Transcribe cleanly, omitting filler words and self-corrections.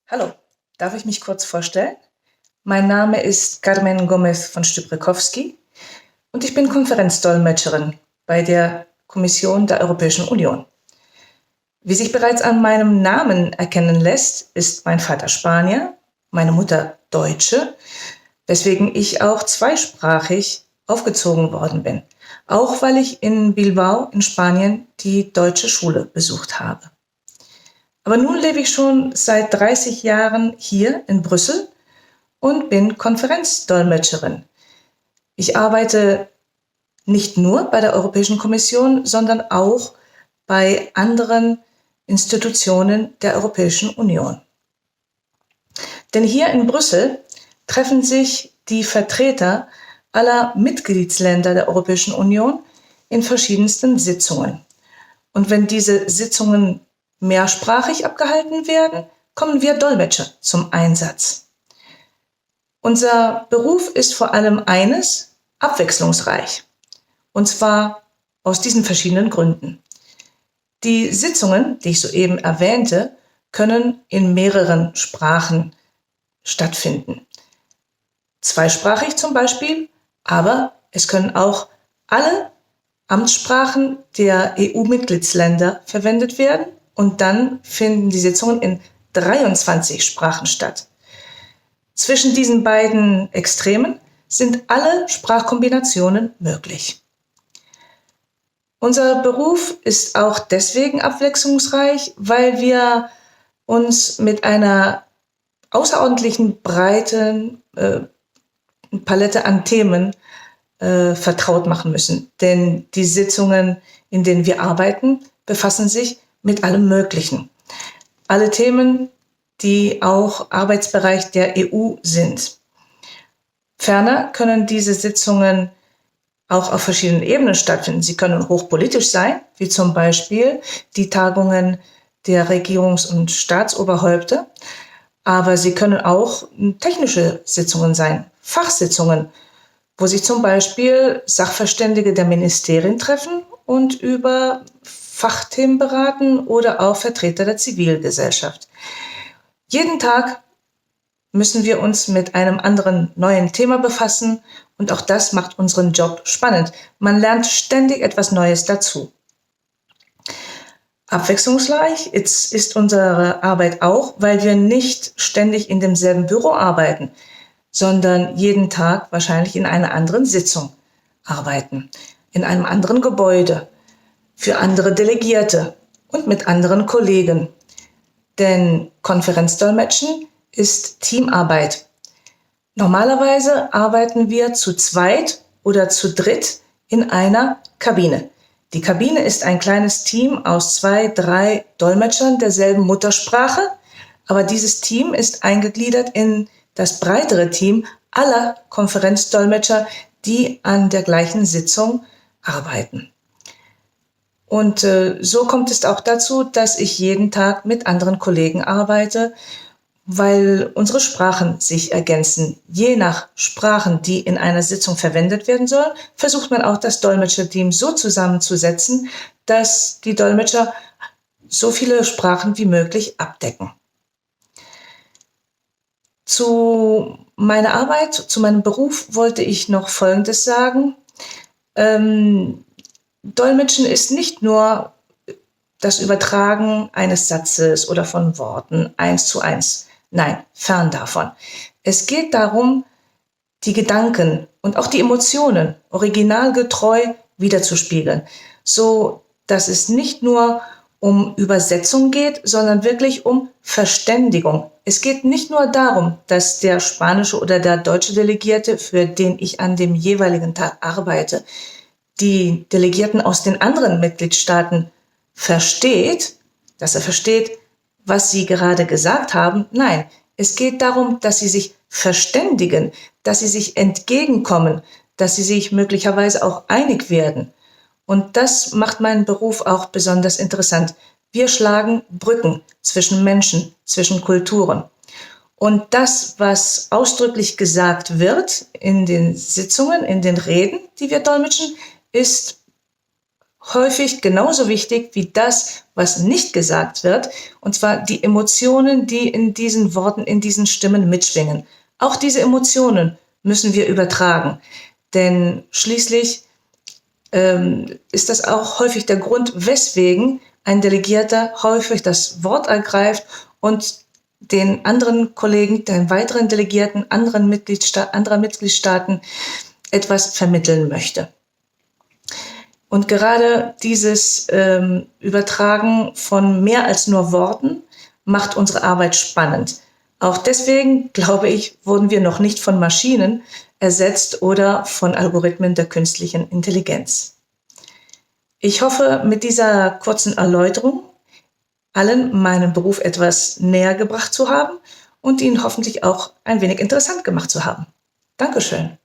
Hallo, darf ich mich kurz vorstellen? Mein Name ist Carmen Gomez von Stübrekowski und ich bin Konferenzdolmetscherin bei der Kommission der Europäischen Union. Wie sich bereits an meinem Namen erkennen lässt, ist mein Vater Spanier, meine Mutter Deutsche, weswegen ich auch zweisprachig aufgezogen worden bin, auch weil ich in Bilbao in Spanien die deutsche Schule besucht habe. Aber nun lebe ich schon seit 30 Jahren hier in Brüssel und bin Konferenzdolmetscherin. Ich arbeite nicht nur bei der Europäischen Kommission, sondern auch bei anderen Institutionen der Europäischen Union. Denn hier in Brüssel treffen sich die Vertreter aller Mitgliedsländer der Europäischen Union in verschiedensten Sitzungen. Und wenn diese Sitzungen mehrsprachig abgehalten werden, kommen wir Dolmetscher zum Einsatz. Unser Beruf ist vor allem eines, abwechslungsreich. Und zwar aus diesen verschiedenen Gründen. Die Sitzungen, die ich soeben erwähnte, können in mehreren Sprachen stattfinden. Zweisprachig zum Beispiel, aber es können auch alle Amtssprachen der EU-Mitgliedsländer verwendet werden und dann finden die Sitzungen in 23 Sprachen statt. Zwischen diesen beiden Extremen sind alle Sprachkombinationen möglich. Unser Beruf ist auch deswegen abwechslungsreich, weil wir uns mit einer außerordentlichen breiten Palette an Themen vertraut machen müssen. Denn die Sitzungen, in denen wir arbeiten, befassen sich mit allem Möglichen. Alle Themen, die auch Arbeitsbereich der EU sind. Ferner können diese Sitzungen auch auf verschiedenen Ebenen stattfinden. Sie können hochpolitisch sein, wie zum Beispiel die Tagungen der Regierungs- und Staatsoberhäupter. Aber sie können auch technische Sitzungen sein, Fachsitzungen, wo sich zum Beispiel Sachverständige der Ministerien treffen und über Fachthemen beraten oder auch Vertreter der Zivilgesellschaft. Jeden Tag müssen wir uns mit einem anderen neuen Thema befassen und auch das macht unseren Job spannend. Man lernt ständig etwas Neues dazu. Abwechslungsreich ist unsere Arbeit auch, weil wir nicht ständig in demselben Büro arbeiten, sondern jeden Tag wahrscheinlich in einer anderen Sitzung arbeiten, in einem anderen Gebäude, für andere Delegierte und mit anderen Kollegen. Denn Konferenzdolmetschen ist Teamarbeit. Normalerweise arbeiten wir zu zweit oder zu dritt in einer Kabine. Die Kabine ist ein kleines Team aus 2, 3 Dolmetschern derselben Muttersprache, aber dieses Team ist eingegliedert in das breitere Team aller Konferenzdolmetscher, die an der gleichen Sitzung arbeiten. Und so kommt es auch dazu, dass ich jeden Tag mit anderen Kollegen arbeite, weil unsere Sprachen sich ergänzen. Je nach Sprachen, die in einer Sitzung verwendet werden sollen, versucht man auch das Dolmetscherteam so zusammenzusetzen, dass die Dolmetscher so viele Sprachen wie möglich abdecken. Zu meiner Arbeit, zu meinem Beruf wollte ich noch Folgendes sagen. Dolmetschen ist nicht nur das Übertragen eines Satzes oder von Worten 1:1. Nein, fern davon. Es geht darum, die Gedanken und auch die Emotionen originalgetreu wiederzuspiegeln, so dass es nicht nur um Übersetzung geht, sondern wirklich um Verständigung. Es geht nicht nur darum, dass der spanische oder der deutsche Delegierte, für den ich an dem jeweiligen Tag arbeite, die Delegierten aus den anderen Mitgliedstaaten versteht, dass er versteht, was sie gerade gesagt haben. Nein, es geht darum, dass sie sich verständigen, dass sie sich entgegenkommen, dass sie sich möglicherweise auch einig werden. Und das macht meinen Beruf auch besonders interessant. Wir schlagen Brücken zwischen Menschen, zwischen Kulturen. Und das, was ausdrücklich gesagt wird in den Sitzungen, in den Reden, die wir dolmetschen, ist häufig genauso wichtig wie das, was nicht gesagt wird, und zwar die Emotionen, die in diesen Worten, in diesen Stimmen mitschwingen. Auch diese Emotionen müssen wir übertragen, denn schließlich ist das auch häufig der Grund, weswegen ein Delegierter häufig das Wort ergreift und den anderen Kollegen, den weiteren Delegierten anderer Mitgliedstaaten etwas vermitteln möchte. Und gerade dieses Übertragen von mehr als nur Worten macht unsere Arbeit spannend. Auch deswegen, glaube ich, wurden wir noch nicht von Maschinen ersetzt oder von Algorithmen der künstlichen Intelligenz. Ich hoffe, mit dieser kurzen Erläuterung allen meinen Beruf etwas näher gebracht zu haben und ihn hoffentlich auch ein wenig interessant gemacht zu haben. Dankeschön.